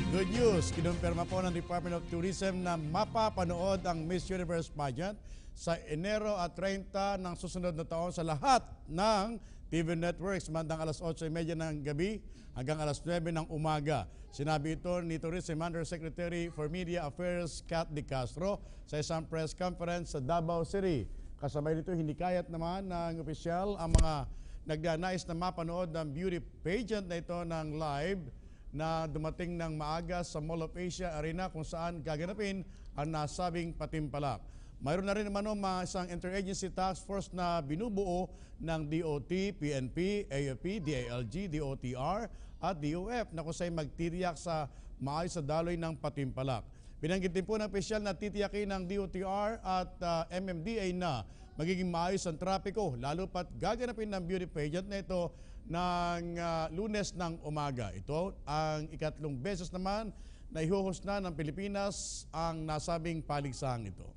Good news, kinumpirma po ng Department of Tourism na mapapanood ang Miss Universe pageant sa Enero at 30 ng susunod na taon sa lahat ng TV networks mandang alas 8:30 ng gabi hanggang alas 9 ng umaga. Sinabi ito ni Tourism Undersecretary for Media Affairs Kat De Castro sa isang press conference sa Davao City. Kasabay nito, hinikayat naman ng opisyal ang mga nagnanais na mapanood ng beauty pageant na ito ng live na dumating ng maaga sa Mall of Asia Arena kung saan gaganapin ang nasabing patimpalak. Mayroon na rin naman isang interagency task force na binubuo ng DOT, PNP, AFP, DILG, DOTR at DOF na kung saan magtitiyak sa maayos sa daloy ng patimpalak. Binanggit din po ng opisyal na titiyakin ng DOTR at MMDA na magiging maayos ang trapiko, lalo pat gaganapin ng beauty pageant na ito ng Lunes ng umaga. Ito ang ikatlong beses naman na ihuhos na ng Pilipinas ang nasabing paligsahang ito.